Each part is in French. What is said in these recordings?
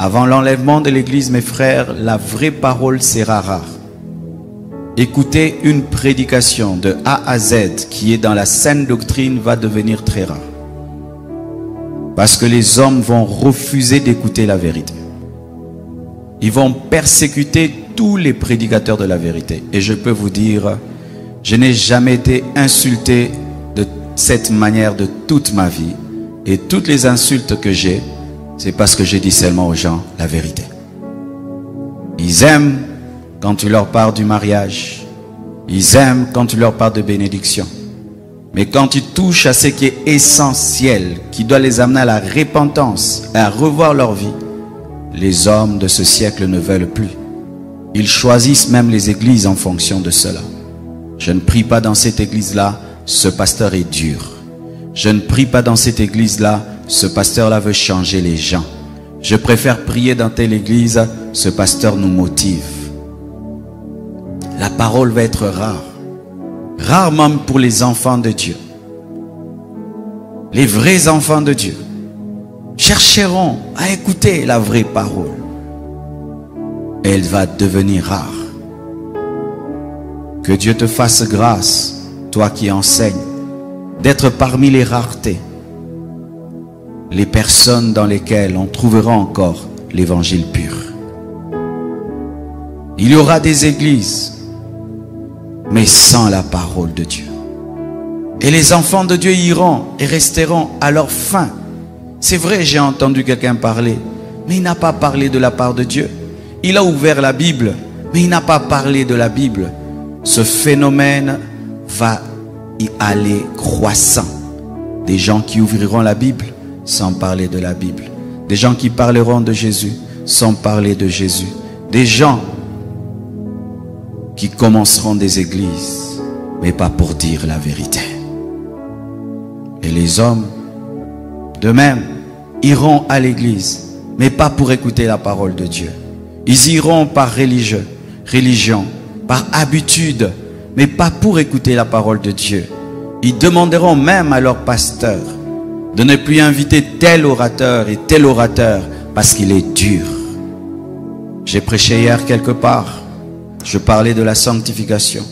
Avant l'enlèvement de l'église, mes frères, la vraie parole sera rare. Écouter une prédication de A à Z qui est dans la saine doctrine va devenir très rare. Parce que les hommes vont refuser d'écouter la vérité. Ils vont persécuter tous les prédicateurs de la vérité. Et je peux vous dire, je n'ai jamais été insulté de cette manière de toute ma vie. Et toutes les insultes que j'ai, c'est parce que je dis seulement aux gens la vérité. Ils aiment quand tu leur parles du mariage. Ils aiment quand tu leur parles de bénédiction. Mais quand tu touches à ce qui est essentiel, qui doit les amener à la repentance, à revoir leur vie, les hommes de ce siècle ne veulent plus. Ils choisissent même les églises en fonction de cela. Je ne prie pas dans cette église-là, ce pasteur est dur. Je ne prie pas dans cette église-là, ce pasteur-là veut changer les gens. Je préfère prier dans telle église, ce pasteur nous motive. La parole va être rare. Rare même pour les enfants de Dieu. Les vrais enfants de Dieu chercheront à écouter la vraie parole. Elle va devenir rare. Que Dieu te fasse grâce, toi qui enseignes, d'être parmi les raretés, les personnes dans lesquelles on trouvera encore l'évangile pur. Il y aura des églises, mais sans la parole de Dieu. Et les enfants de Dieu iront et resteront à leur fin. C'est vrai, j'ai entendu quelqu'un parler, mais il n'a pas parlé de la part de Dieu. Il a ouvert la Bible, mais il n'a pas parlé de la Bible. Ce phénomène va y aller croissant. Des gens qui ouvriront la Bible sans parler de la Bible. Des gens qui parleront de Jésus sans parler de Jésus. Des gens qui commenceront des églises, mais pas pour dire la vérité. Et les hommes, de même, iront à l'église, mais pas pour écouter la parole de Dieu. Ils iront par religion, par habitude, mais pas pour écouter la parole de Dieu. Ils demanderont même à leur pasteur de ne plus inviter tel orateur et tel orateur parce qu'il est dur. J'ai prêché hier quelque part. Je parlais de la sanctification.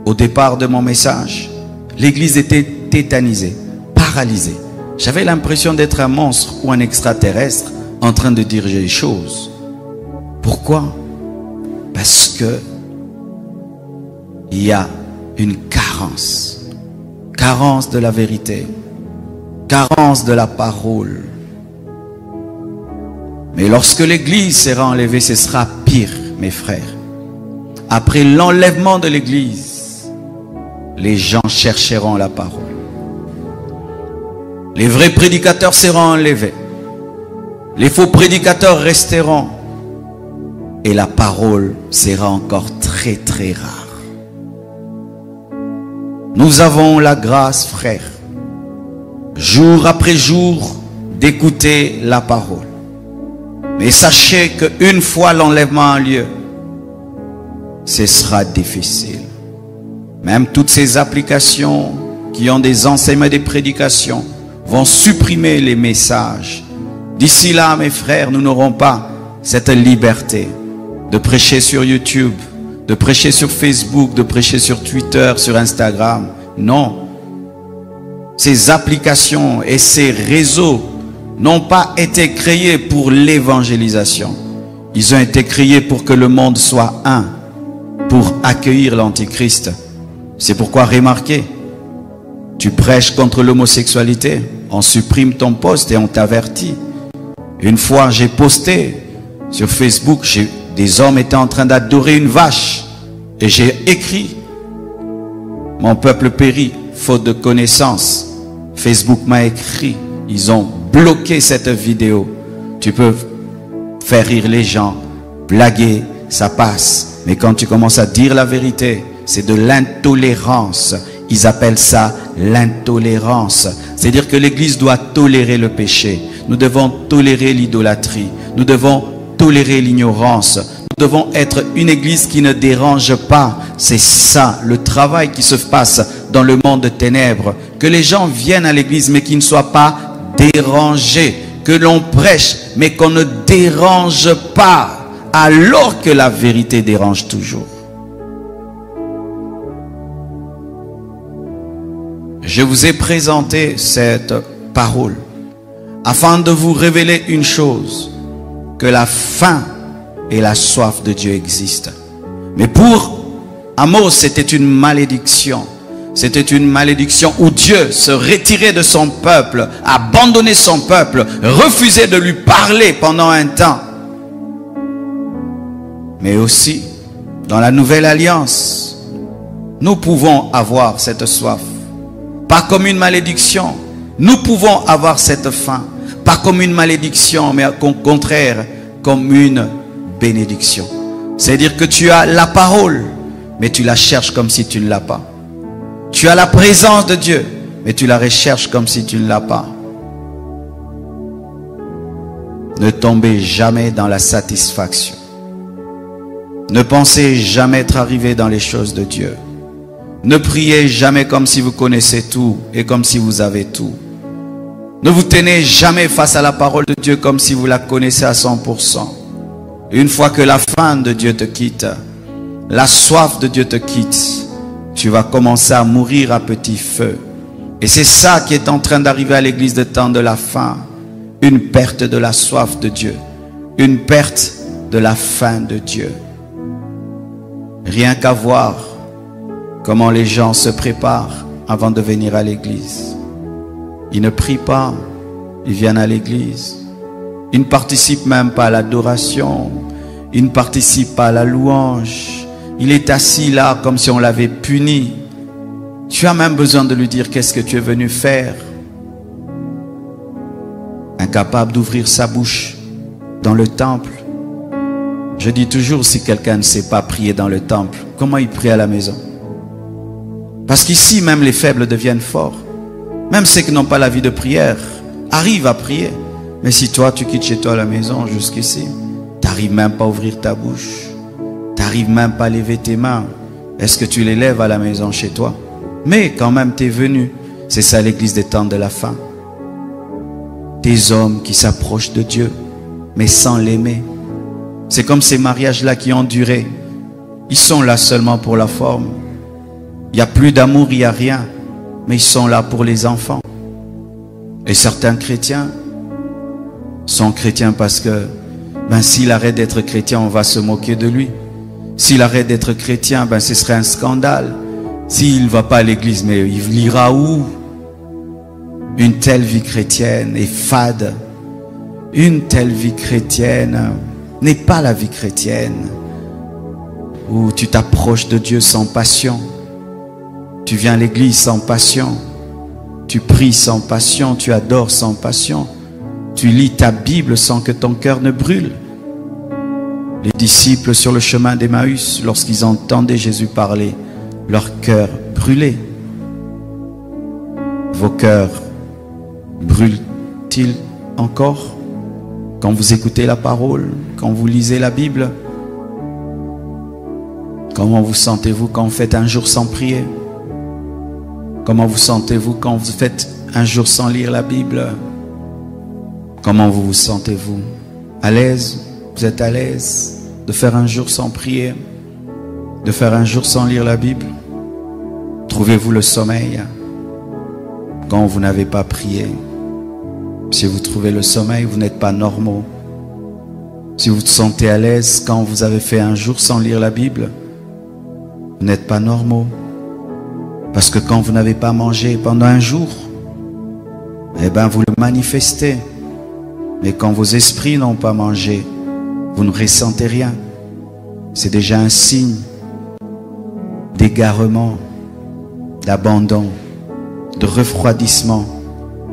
Au départ de mon message, l'église était tétanisée, paralysée. J'avais l'impression d'être un monstre ou un extraterrestre en train de dire des choses. Pourquoi? Parce que il y a une carence. Carence de la vérité. Carence de la parole. Mais lorsque l'église sera enlevée, ce sera pire, mes frères. Après l'enlèvement de l'église, les gens chercheront la parole. Les vrais prédicateurs seront enlevés. Les faux prédicateurs resteront. Et la parole sera encore très très rare. Nous avons la grâce, frères, jour après jour, d'écouter la parole. Mais sachez qu'une fois l'enlèvement a lieu, ce sera difficile. Même toutes ces applications qui ont des enseignements et des prédications vont supprimer les messages. D'ici là, mes frères, nous n'aurons pas cette liberté de prêcher sur YouTube, de prêcher sur Facebook, de prêcher sur Twitter, sur Instagram. Non. Ces applications et ces réseaux n'ont pas été créés pour l'évangélisation. Ils ont été créés pour que le monde soit un, pour accueillir l'Antichrist. C'est pourquoi, remarquez, tu prêches contre l'homosexualité, on supprime ton post et on t'avertit. Une fois, j'ai posté sur Facebook, des hommes étaient en train d'adorer une vache. Et j'ai écrit, mon peuple périt, faute de connaissance. Facebook m'a écrit, ils ont bloqué cette vidéo. Tu peux faire rire les gens, blaguer, ça passe. Mais quand tu commences à dire la vérité, c'est de l'intolérance. Ils appellent ça l'intolérance. C'est-à-dire que l'Église doit tolérer le péché. Nous devons tolérer l'idolâtrie. Nous devons tolérer l'ignorance. Nous devons être une église qui ne dérange pas. C'est ça le travail qui se passe dans le monde de ténèbres. Que les gens viennent à l'église mais qu'ils ne soient pas dérangés. que l'on prêche, mais qu'on ne dérange pas, alors que la vérité dérange toujours. Je vous ai présenté cette parole afin de vous révéler une chose, que la faim et la soif de Dieu existent. Mais pour Amos, c'était une malédiction. C'était une malédiction où Dieu se retirait de son peuple, abandonnait son peuple, refusait de lui parler pendant un temps. Mais aussi, dans la nouvelle alliance, nous pouvons avoir cette soif. Pas comme une malédiction. Nous pouvons avoir cette faim. Pas comme une malédiction, mais au contraire, comme une bénédiction. C'est-à-dire que tu as la parole, mais tu la cherches comme si tu ne l'as pas. Tu as la présence de Dieu, mais tu la recherches comme si tu ne l'as pas. Ne tombez jamais dans la satisfaction. Ne pensez jamais être arrivé dans les choses de Dieu. Ne priez jamais comme si vous connaissez tout et comme si vous avez tout. Ne vous tenez jamais face à la parole de Dieu comme si vous la connaissez à 100%. Une fois que la faim de Dieu te quitte, la soif de Dieu te quitte, tu vas commencer à mourir à petit feu. Et c'est ça qui est en train d'arriver à l'église de temps de la faim. Une perte de la soif de Dieu. Une perte de la faim de Dieu. Rien qu'à voir comment les gens se préparent avant de venir à l'église. Ils ne prient pas, ils viennent à l'église. Ils ne participent même pas à l'adoration. Ils ne participent pas à la louange. Il est assis là comme si on l'avait puni. Tu as même besoin de lui dire qu'est-ce que tu es venu faire. Incapable d'ouvrir sa bouche dans le temple. Je dis toujours, si quelqu'un ne sait pas prier dans le temple, comment il prie à la maison? Parce qu'ici, même les faibles deviennent forts. Même ceux qui n'ont pas la vie de prière arrivent à prier. Mais si toi, tu quittes chez toi à la maison jusqu'ici, tu n'arrives même pas à ouvrir ta bouche. Tu n'arrives même pas à lever tes mains. Est-ce que tu les lèves à la maison chez toi? Mais quand même, tu es venu. C'est ça l'église des temps de la fin. Des hommes qui s'approchent de Dieu, mais sans l'aimer. C'est comme ces mariages-là qui ont duré. Ils sont là seulement pour la forme. Il n'y a plus d'amour, il n'y a rien. Mais ils sont là pour les enfants. Et certains chrétiens sont chrétiens parce que s'il arrête d'être chrétien, on va se moquer de lui. S'il arrête d'être chrétien, ce serait un scandale. S'il ne va pas à l'église, mais il ira où? Une telle vie chrétienne est fade. Une telle vie chrétienne n'est pas la vie chrétienne où tu t'approches de Dieu sans passion. Tu viens à l'église sans passion. Tu pries sans passion. Tu adores sans passion. Tu lis ta Bible sans que ton cœur ne brûle. Les disciples sur le chemin d'Emmaüs, lorsqu'ils entendaient Jésus parler, leur cœur brûlait. Vos cœurs brûlent-ils encore quand vous écoutez la parole, quand vous lisez la Bible? Comment vous sentez-vous quand vous faites un jour sans prier? Comment vous sentez-vous quand vous faites un jour sans lire la Bible? Comment vous sentez-vous? À l'aise? Vous êtes à l'aise de faire un jour sans prier? De faire un jour sans lire la Bible? Trouvez-vous le sommeil quand vous n'avez pas prié? Si vous trouvez le sommeil, vous n'êtes pas normaux. Si vous vous sentez à l'aise quand vous avez fait un jour sans lire la Bible, vous n'êtes pas normaux. Parce que quand vous n'avez pas mangé pendant un jour, vous le manifestez. Mais quand vos esprits n'ont pas mangé, vous ne ressentez rien. C'est déjà un signe d'égarement, d'abandon, de refroidissement,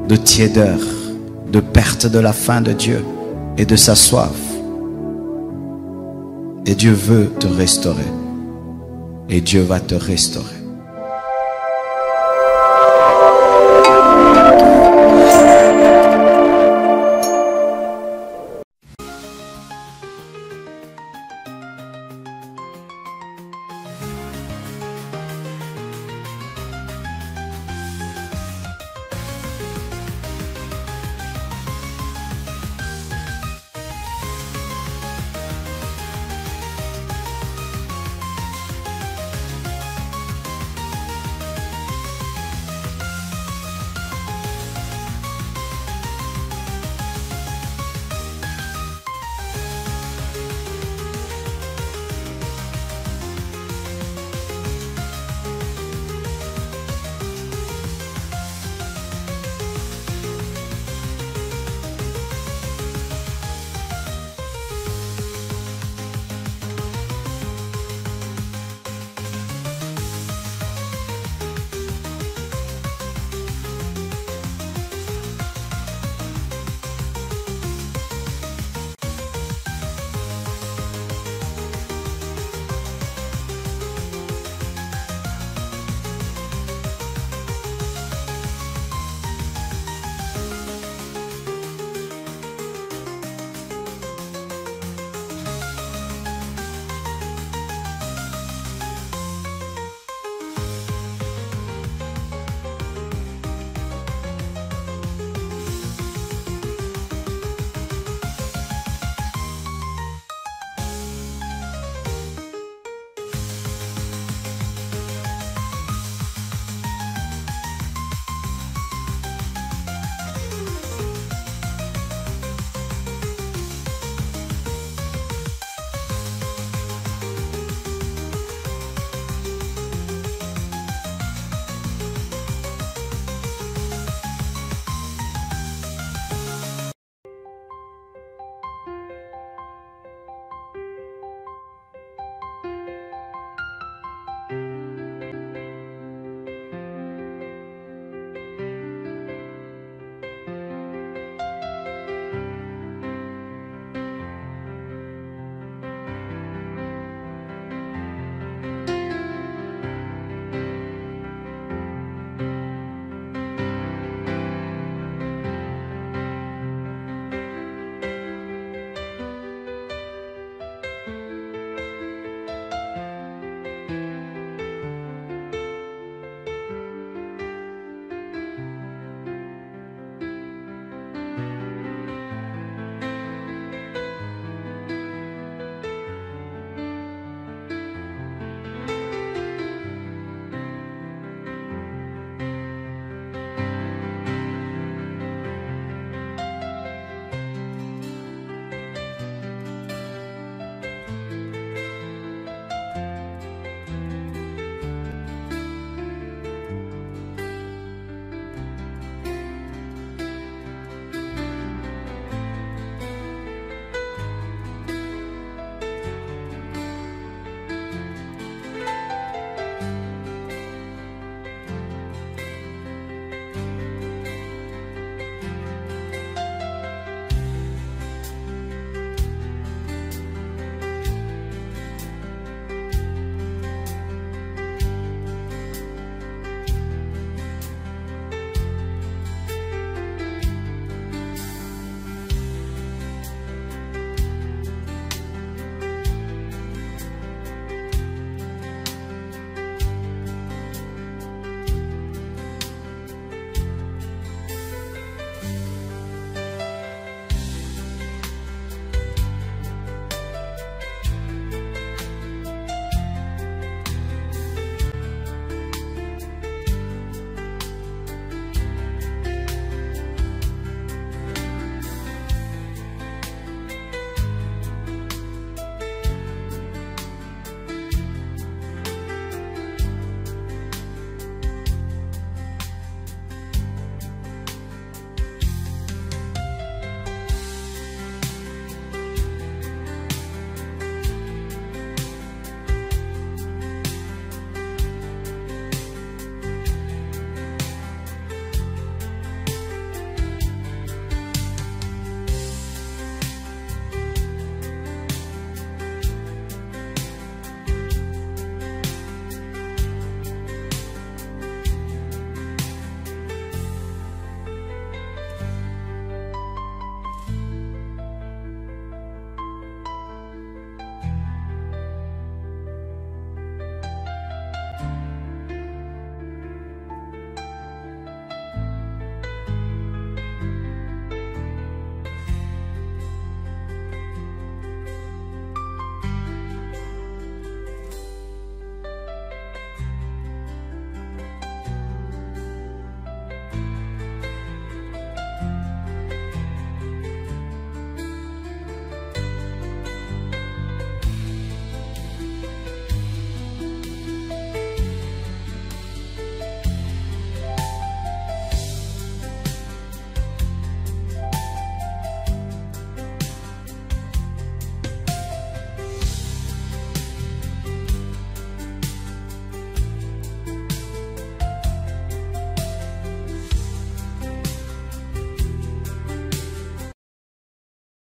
de tiédeur, de perte de la faim de Dieu et de sa soif. Et Dieu veut te restaurer. Et Dieu va te restaurer.